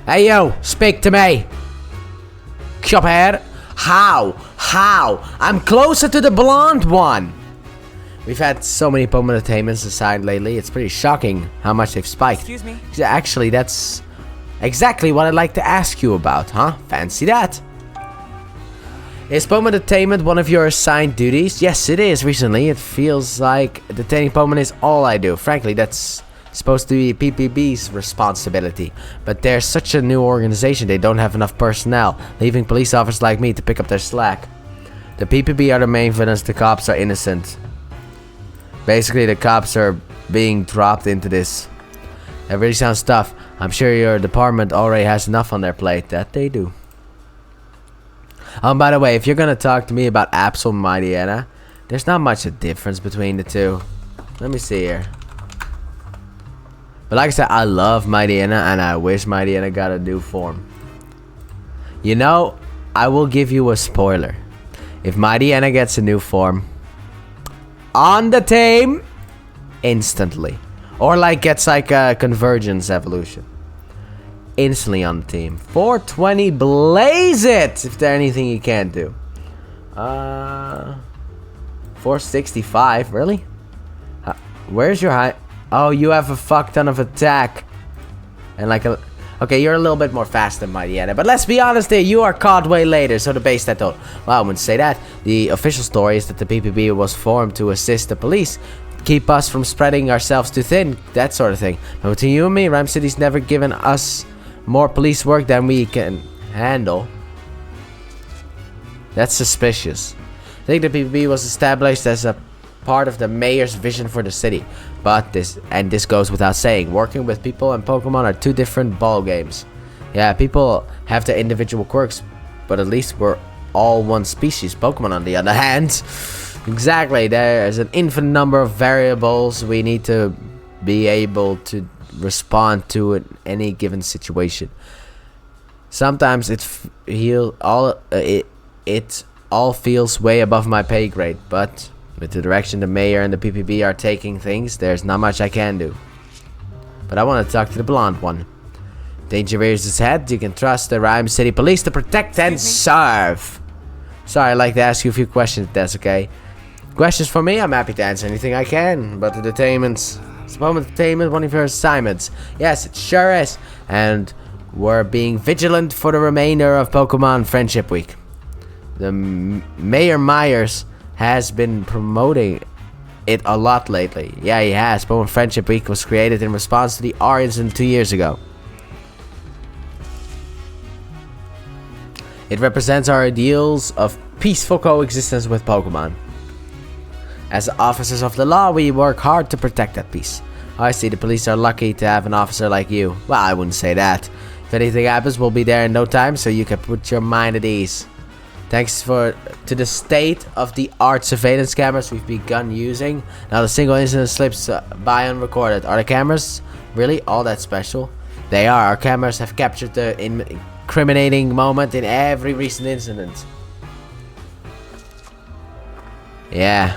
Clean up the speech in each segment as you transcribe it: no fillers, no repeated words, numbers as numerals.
Hey yo, speak to me. Cuphead. How? I'm closer to the blonde one. We've had so many Pokemon attainments assigned lately. It's pretty shocking how much they've spiked. Excuse me? Actually, that's exactly what I'd like to ask you about, huh? Fancy that. Is Pokemon attainment one of your assigned duties? Yes, it is. Recently, it feels like detaining Pokemon is all I do. Frankly, that's supposed to be PPB's responsibility. But they're such a new organization, they don't have enough personnel, leaving police officers like me to pick up their slack. The PPB are the main villains, the cops are innocent. Basically, the cops are being dropped into this. That really sounds tough. I'm sure your department already has enough on their plate. That they do. By the way, if you're gonna talk to me about Absol and Mightyena, there's not much a difference between the two. Let me see here. But like I said, I love Mightyena and I wish Mightyena got a new form. You know, I will give you a spoiler. If Mightyena gets a new form, on the team, instantly. Or like gets like a convergence evolution. Instantly on the team. 420, blaze it! If there's anything you can't do. 465, really? Where's your high? Oh, you have a fuck ton of attack. And like a... Okay, you're a little bit more fast than Mightyena. But let's be honest here, you are caught way later, so the base that don't. Well, I wouldn't say that. The official story is that the PPB was formed to assist the police. Keep us from spreading ourselves too thin. That sort of thing. But between you and me, Rhyme City's never given us more police work than we can handle. That's suspicious. I think the PPB was established as a part of the mayor's vision for the city. But this goes without saying. Working with people and Pokemon are two different ball games. Yeah, people have their individual quirks, but at least we're all one species. Pokemon, on the other hand, exactly. There's an infinite number of variables we need to be able to respond to in any given situation. Sometimes it all feels way above my pay grade, but with the direction the mayor and the PPB are taking things, there's not much I can do. But I want to talk to the blonde one. Danger rears its head. You can trust the Rhyme City Police to protect and serve. Sorry, I'd like to ask you a few questions, if that's okay. Questions for me? I'm happy to answer anything I can. But the detainments... Is Pokemon Detainment one of your assignments? Yes, it sure is. And we're being vigilant for the remainder of Pokemon Friendship Week. The Mayor Myers has been promoting it a lot lately. Yeah, he has. Pokemon Friendship Week was created in response to the R incident 2 years ago. It represents our ideals of peaceful coexistence with Pokemon. As officers of the law, we work hard to protect that peace. I see the police are lucky to have an officer like you. Well, I wouldn't say that. If anything happens, we'll be there in no time, so you can put your mind at ease. Thanks to the state-of-the-art surveillance cameras we've begun using, not a single incident slips by unrecorded. Are the cameras really all that special? They are. Our cameras have captured the incriminating moment in every recent incident. Yeah.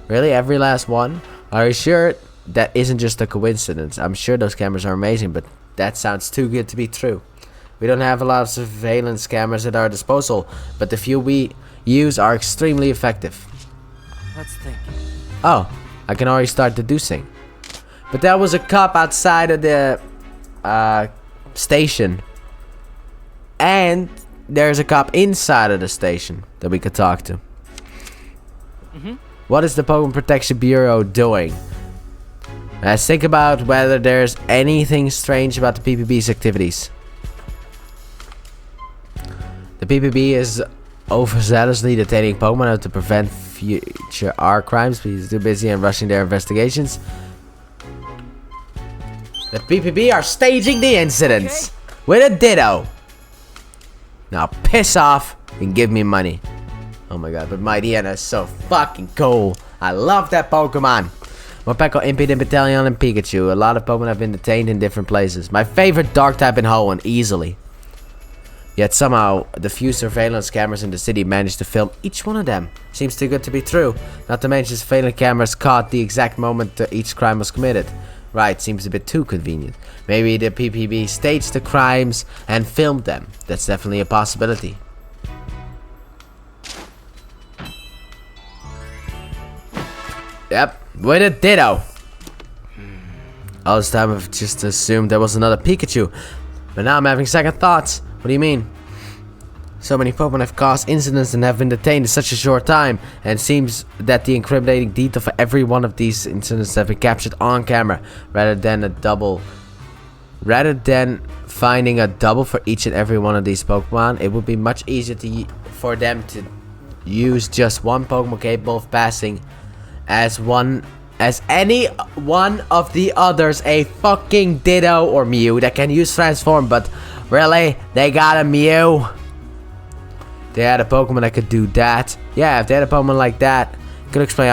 Really? Every last one? Are you sure that isn't just a coincidence? I'm sure those cameras are amazing, but that sounds too good to be true. We don't have a lot of surveillance cameras at our disposal, but the few we use are extremely effective. Let's think. Oh, I can already start deducing. But there was a cop outside of the station. And there's a cop inside of the station that we could talk to. What is the Pokemon Protection Bureau doing? Let's think about whether there's anything strange about the PPB's activities. The PPB is overzealously detaining Pokemon to prevent future R crimes because he's too busy and rushing their investigations. The PPB are staging the incidents with a ditto. Now piss off and give me money. Oh my god, but Mightyena is so fucking cool. I love that Pokemon. Morpeko, Impidimp, Battalion, and Pikachu. A lot of Pokemon have been detained in different places. My favorite Dark type in Hoenn, easily. Yet somehow, the few surveillance cameras in the city managed to film each one of them. Seems too good to be true. Not to mention surveillance cameras caught the exact moment each crime was committed. Right, seems a bit too convenient. Maybe the PPB staged the crimes and filmed them. That's definitely a possibility. Yep, with a ditto. All this time I've just assumed there was another Pikachu. But now I'm having second thoughts. What do you mean? So many Pokemon have caused incidents and have been detained in such a short time. And it seems that the incriminating detail for every one of these incidents have been captured on camera. Rather than finding a double for each and every one of these Pokemon, it would be much easier for them to use just one Pokemon capable of passing as any one of the others a fucking Ditto or Mew that can use Transform. But really, they got a Mew. They had a Pokemon that could do that. Yeah, if they had a Pokemon like that, could explain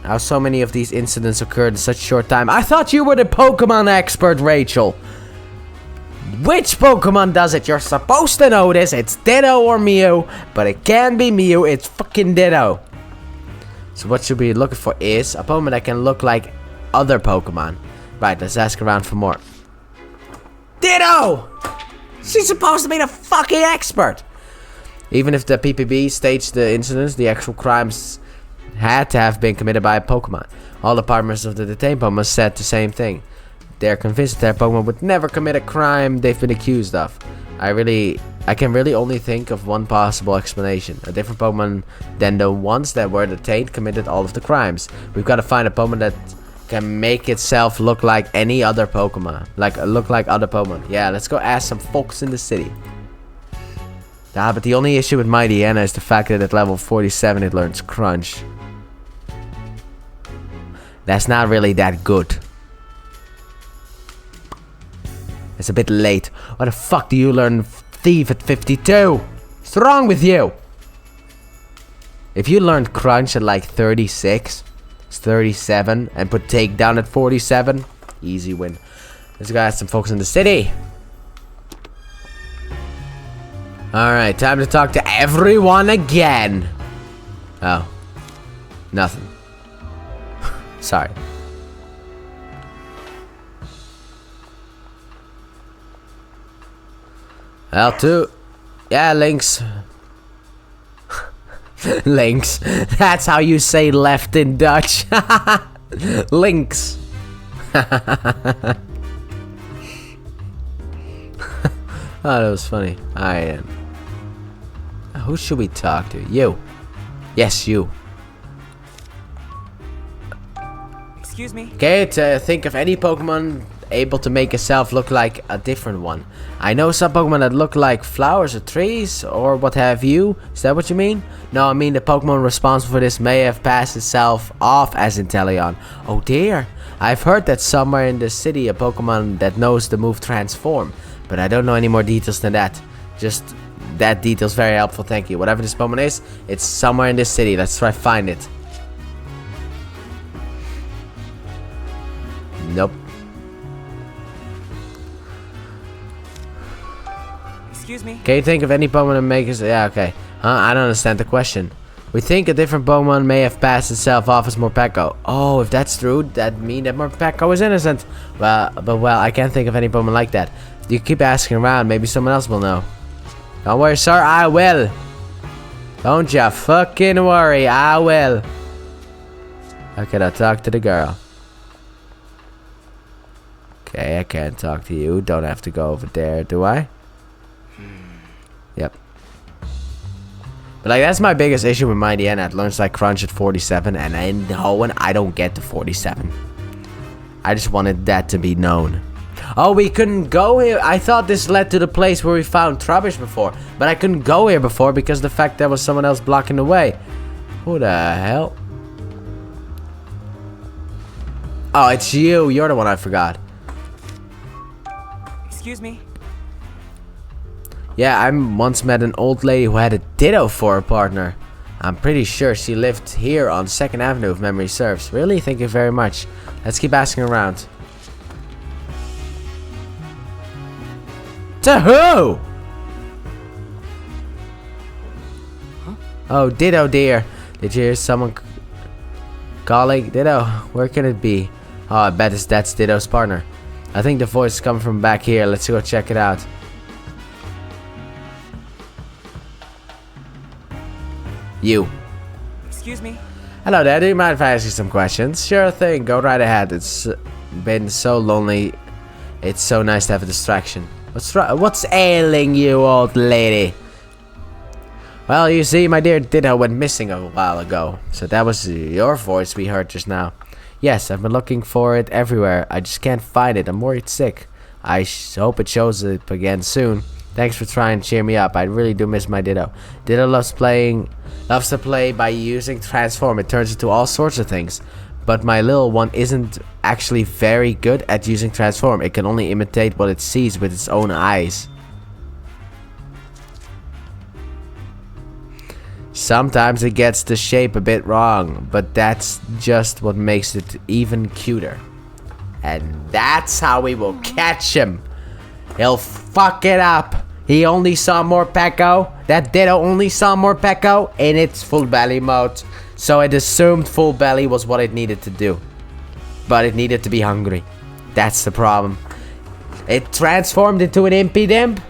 how so many of these incidents occurred in such a short time. I thought you were the Pokemon expert, Rachel. Which Pokemon does it? You're supposed to know this. It's Ditto or Mew, but it can be Mew. It's fucking Ditto. So what should we be looking for is a Pokemon that can look like other Pokemon. Right, let's ask around for more. Ditto! She's supposed to be the fucking expert. Even if the PPB staged the incidents, the actual crimes had to have been committed by a Pokemon. All the partners of the detained Pokemon said the same thing. They're convinced that their Pokemon would never commit a crime they've been accused of. I can really only think of one possible explanation. A different Pokemon than the ones that were detained committed all of the crimes. We've got to find a Pokemon that can make itself look like any other Pokemon. Look like other Pokemon. Yeah, let's go ask some folks in the city. But the only issue with Mightyena is the fact that at level 47 it learns Crunch. That's not really that good. It's a bit late. Why the fuck do you learn Thief at 52? What's wrong with you? If you learned Crunch at like 36, it's 37, and put Takedown at 47, easy win. Let's go ask some folks in the city. Alright, time to talk to everyone again. Oh. Nothing. Sorry. L2. Yeah, Lynx. Lynx. That's how you say left in Dutch. Lynx. Oh, that was funny. Who should we talk to? You. Yes, you. Excuse me? Okay, to think of any Pokemon able to make itself look like a different one. I know some Pokemon that look like flowers or trees or what have you. Is that what you mean? No, I mean the Pokemon responsible for this may have passed itself off as Inteleon. Oh dear. I've heard that somewhere in the city a Pokemon that knows the move Transform. But I don't know any more details than that. Just that detail's very helpful, thank you. Whatever this Pokemon is, it's somewhere in this city. Let's try find it. Nope. Excuse me? Can you think of any Pokemon that makes... Yeah, okay. Huh? I don't understand the question. We think a different Pokemon may have passed itself off as Morpeko. Oh, if that's true, that means that Morpeko is innocent. Well, I can't think of any Pokemon like that. You keep asking around, maybe someone else will know. Don't worry, sir, I will. Don't ya fucking worry, I will. Okay, I'll talk to the girl. Okay, I can't talk to you. Don't have to go over there, do I? Yep. But like, that's my biggest issue with Mightyena. It learns like Crunch at 47, and in Hoenn, I don't get to 47. I just wanted that to be known. Oh, we couldn't go here. I thought this led to the place where we found Trubbish before. But I couldn't go here before because of the fact there was someone else blocking the way. Who the hell? Oh, it's you. You're the one I forgot. Excuse me? Yeah, I once met an old lady who had a Ditto for a partner. I'm pretty sure she lived here on 2nd Avenue if memory serves. Really? Thank you very much. Let's keep asking around. To who? Huh? Oh, Ditto dear. Did you hear someone calling? Ditto, where can it be? Oh, I bet that's Ditto's partner. I think the voice is coming from back here. Let's go check it out. You. Excuse me. Hello there, do you mind if I ask you some questions? Sure thing, go right ahead. It's been so lonely. It's so nice to have a distraction. What's ailing you, old lady? Well, you see, my dear Ditto went missing a while ago. So that was your voice we heard just now. Yes, I've been looking for it everywhere. I just can't find it. I'm worried sick. I hope it shows up again soon. Thanks for trying to cheer me up. I really do miss my Ditto. Ditto loves to play by using transform. It turns into all sorts of things. But my little one isn't actually very good at using transform. It can only imitate what it sees with its own eyes. Sometimes it gets the shape a bit wrong, but that's just what makes it even cuter. And that's how we will catch him. He'll fuck it up. He only saw more Pekko. That Ditto only saw more Pekko in its full belly mode. So it assumed full belly was what it needed to do. But it needed to be hungry. That's the problem. It transformed into an Impidimp,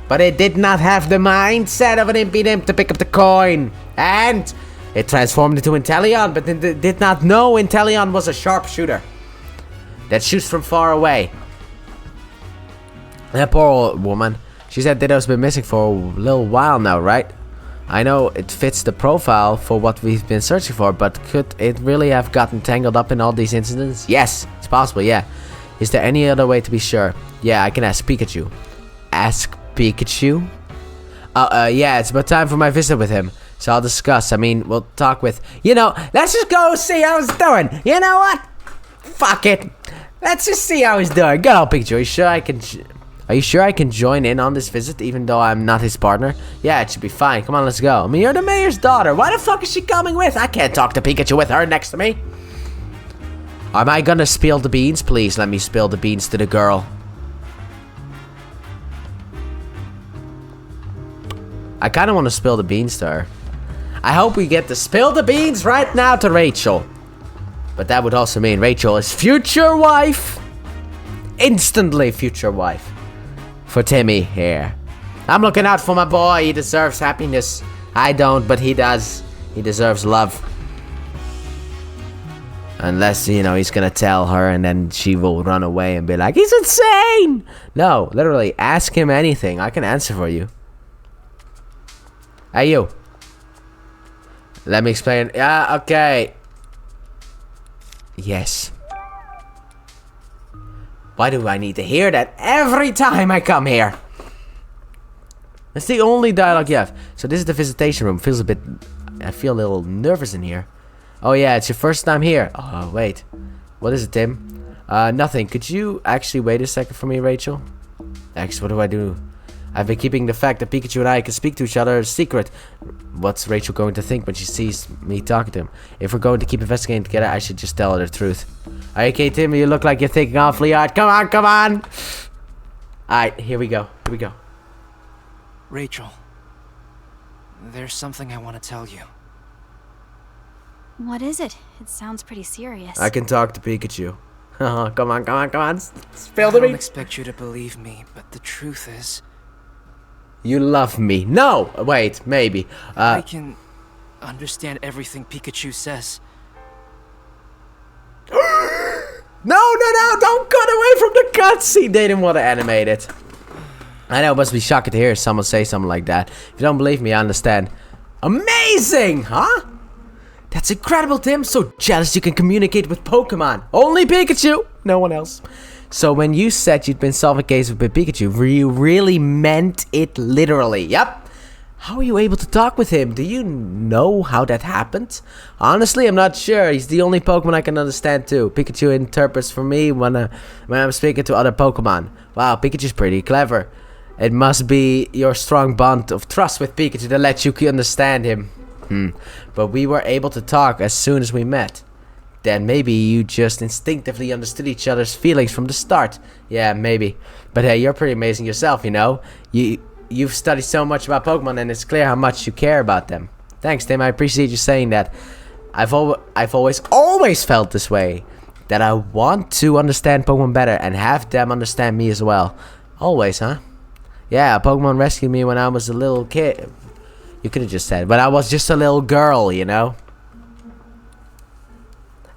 but it did not have the mindset of an Impidimp to pick up the coin. And it transformed into Inteleon, but it did not know Inteleon was a sharpshooter that shoots from far away. That poor old woman. She said Ditto's been missing for a little while now, right? I know it fits the profile for what we've been searching for, but could it really have gotten tangled up in all these incidents? Yes, it's possible, yeah. Is there any other way to be sure? Yeah, I can ask Pikachu. Ask Pikachu? Yeah, it's about time for my visit with him. So I'll discuss. I mean, we'll talk with... let's just go see how he's doing. You know what? Fuck it. Let's just see how he's doing. Good old Pikachu. Are you sure I can join in on this visit even though I'm not his partner? Yeah, it should be fine. Come on, let's go. I mean, you're the mayor's daughter. Why the fuck is she coming with? I can't talk to Pikachu with her next to me. Am I gonna spill the beans? Please let me spill the beans to the girl. I kind of want to spill the beans to her. I hope we get to spill the beans right now to Rachel. But that would also mean Rachel is future wife. Instantly future wife. For Timmy here. I'm looking out for my boy. He deserves happiness. I don't, but he does. He deserves love. Unless, he's gonna tell her and then she will run away and be like, he's insane! No, literally, ask him anything. I can answer for you. Hey, you. Let me explain. Yeah, okay. Yes. Why do I need to hear that every time I come here? That's the only dialogue you have. So this is the visitation room. I feel a little nervous in here. Oh yeah, it's your first time here. Oh, wait. What is it, Tim? Nothing. Could you actually wait a second for me, Rachel? Actually, what do I do? I've been keeping the fact that Pikachu and I can speak to each other a secret. What's Rachel going to think when she sees me talking to him? If we're going to keep investigating together, I should just tell her the truth. Okay, Tim, you look like you're thinking awfully hard. Come on, come on! Alright, here we go. Here we go. Rachel, there's something I want to tell you. What is it? It sounds pretty serious. I can talk to Pikachu. Come on, come on, come on. Spill I the don't beans. expect you to believe me, but the truth is... You love me. No! Wait, maybe. I can understand everything Pikachu says. No, don't cut away from the cutscene. They didn't want to animate it. I know, it must be shocking to hear someone say something like that. If you don't believe me, I understand. Amazing, huh? That's incredible, Tim. So jealous you can communicate with Pokemon. Only Pikachu, no one else. So when you said you'd been solving cases with Pikachu, you really meant it literally. Yep. How are you able to talk with him? Do you know how that happened? Honestly, I'm not sure. He's the only Pokemon I can understand too. Pikachu interprets for me when I'm speaking to other Pokemon. Wow, Pikachu's pretty clever. It must be your strong bond of trust with Pikachu that lets you understand him. But we were able to talk as soon as we met. Then maybe you just instinctively understood each other's feelings from the start. Yeah, maybe. But hey, you're pretty amazing yourself, You've studied so much about Pokemon and it's clear how much you care about them. Thanks, Tim. I appreciate you saying that. I've always felt this way. that I want to understand Pokemon better and have them understand me as well. Always, huh? Yeah, Pokemon rescued me when I was a little kid. You could have just said, but I was just a little girl, you know?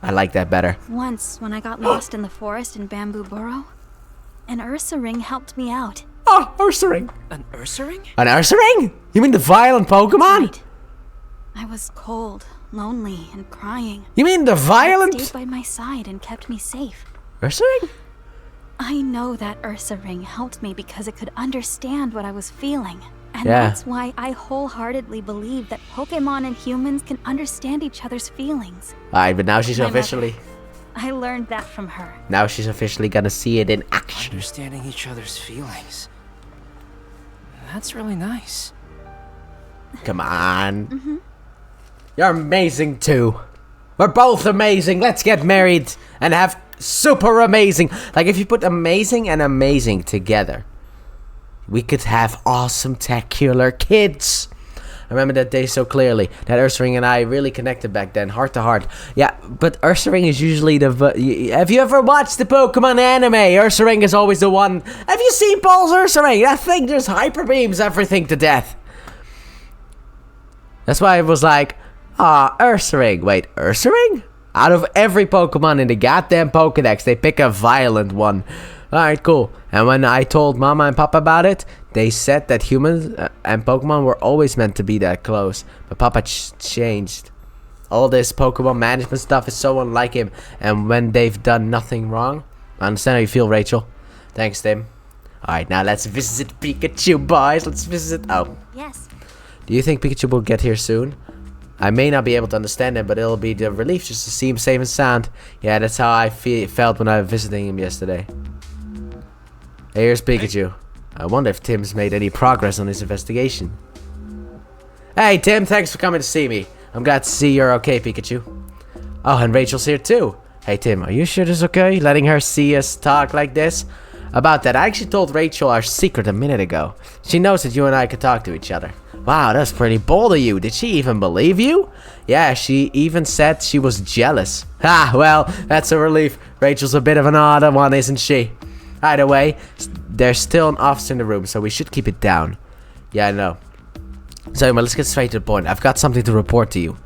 I like that better. Once, when I got lost in the forest in Bamboo Burrow, an Ursaring helped me out. Oh, Ursaring. An Ursaring? An Ursaring? You mean the violent Pokemon? Right. I was cold, lonely, and crying. You mean the It violent stayed by my side and kept me safe. Ursaring? I know that Ursaring helped me because it could understand what I was feeling. And Yeah. that's why I wholeheartedly believe that Pokemon and humans can understand each other's feelings. Alright, but now she's My mother. officially... I learned that from her. Now she's officially gonna see it in action. Understanding each other's feelings. That's really nice. Come on. You're amazing too. We're both amazing. Let's get married and have super amazing. Like if you put amazing and amazing together, we could have awesome tacular kids. I remember that day so clearly. That Ursaring and I really connected back then, heart to heart. Yeah, but Ursaring is usually the... Have you ever watched the Pokemon anime? Ursaring is always the one... Have you seen Paul's Ursaring? That thing just hyper beams everything to death. That's why it was like... Ursaring. Wait, Ursaring? Out of every Pokemon in the goddamn Pokedex, they pick a violent one. Alright, cool. And when I told Mama and Papa about it, they said that humans and Pokemon were always meant to be that close. But Papa changed. All this Pokemon management stuff is so unlike him. And when they've done nothing wrong. I understand how you feel, Rachel. Thanks, Tim. Alright, now let's visit Pikachu, boys. Let's visit... Oh. Yes. Do you think Pikachu will get here soon? I may not be able to understand him, but it'll be the relief just to see him safe and sound. Yeah, that's how I felt when I was visiting him yesterday. Hey, here's Pikachu. I wonder if Tim's made any progress on his investigation. Hey, Tim, thanks for coming to see me. I'm glad to see you're okay, Pikachu. Oh, and Rachel's here too. Hey, Tim, are you sure this is okay? Letting her see us talk like this? About that, I actually told Rachel our secret a minute ago. She knows that you and I could talk to each other. Wow, that's pretty bold of you. Did she even believe you? Yeah, she even said she was jealous. Ha, well, that's a relief. Rachel's a bit of an odd one, isn't she? Either way, there's still an officer in the room, so we should keep it down. Yeah, I know. So, let's get straight to the point. I've got something to report to you.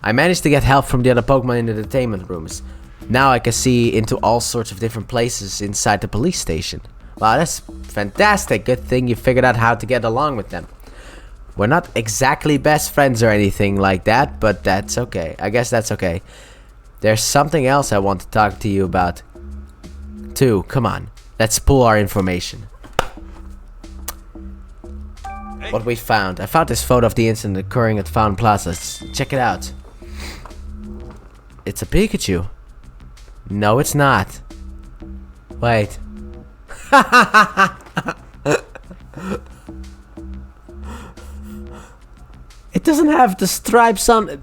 I managed to get help from the other Pokemon in the entertainment rooms. Now I can see into all sorts of different places inside the police station. Wow, that's fantastic. Good thing you figured out how to get along with them. We're not exactly best friends or anything like that, but that's okay. I guess that's okay. There's something else I want to talk to you about. Too, come on. Let's pull our information. What we found. I found this photo of the incident occurring at Fountain Plaza. Let's check it out. It's a Pikachu. No, it's not. Wait. It doesn't have the stripes on...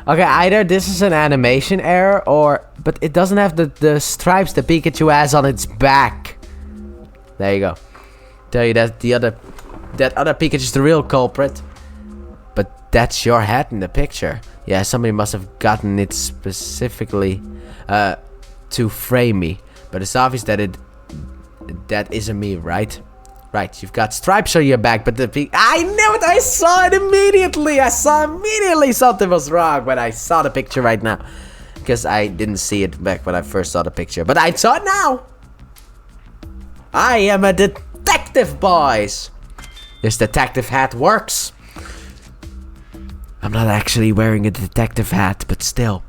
Okay, either this is an animation error or... But it doesn't have the stripes the Pikachu has on its back. There you go. Tell you that that other Pikachu's the real culprit. But that's your head in the picture. Yeah, somebody must have gotten it specifically to frame me. But it's obvious that that isn't me, right? Right, you've got stripes on your back, but I knew it! I saw it immediately! I saw immediately something was wrong when I saw the picture right now. Because I didn't see it back when I first saw the picture. But I saw it now! I am a detective, boys! This detective hat works. I'm not actually wearing a detective hat, but still.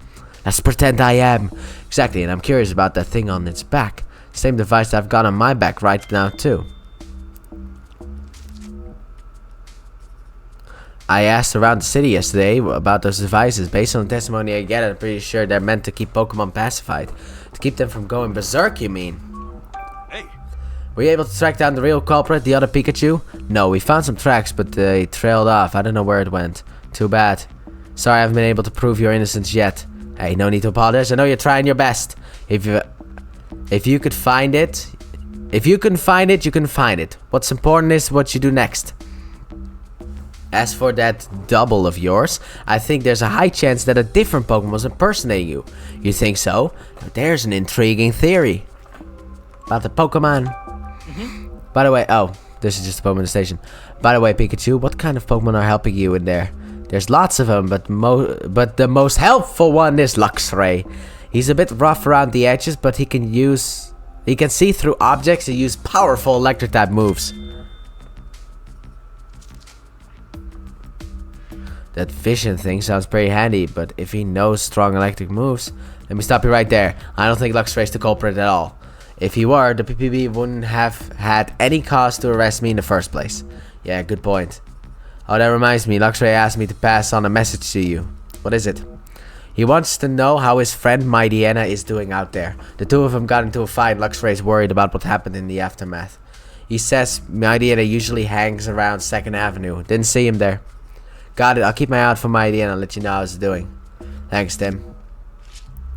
Let's pretend I am. Exactly, and I'm curious about that thing on its back. Same device I've got on my back right now, too. I asked around the city yesterday about those devices. Based on the testimony I get, I'm pretty sure they're meant to keep Pokemon pacified. To keep them from going berserk, you mean? Hey. Were you able to track down the real culprit, the other Pikachu? No, we found some tracks, but they trailed off. I don't know where it went. Too bad. Sorry I haven't been able to prove your innocence yet. Hey, no need to apologize. I know you're trying your best. If you could find it... If you can find it, you can find it. What's important is what you do next. As for that double of yours, I think there's a high chance that a different Pokemon was impersonating you. You think so? There's an intriguing theory. About the Pokemon. By the way, oh, this is just a Pokemon station. By the way, Pikachu, what kind of Pokemon are helping you in there? There's lots of them, but the most helpful one is Luxray. He's a bit rough around the edges, but he can see through objects and use powerful electric type moves. That vision thing sounds pretty handy, but if he knows strong electric moves... Let me stop you right there. I don't think Luxray's the culprit at all. If he were, the PPB wouldn't have had any cause to arrest me in the first place. Yeah, good point. Oh, that reminds me, Luxray asked me to pass on a message to you. What is it? He wants to know how his friend Mydiana is doing out there. The two of them got into a fight. Luxray's worried about what happened in the aftermath. He says Mydiana usually hangs around 2nd Avenue. Didn't see him there. Got it. I'll keep my eye out for Mydiana and I'll let you know how it's doing. Thanks, Tim.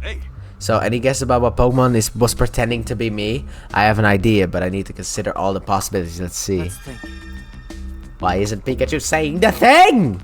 Hey. So, any guess about what Pokemon was pretending to be me? I have an idea, but I need to consider all the possibilities. Let's see. Let's think. Why isn't Pikachu saying the thing?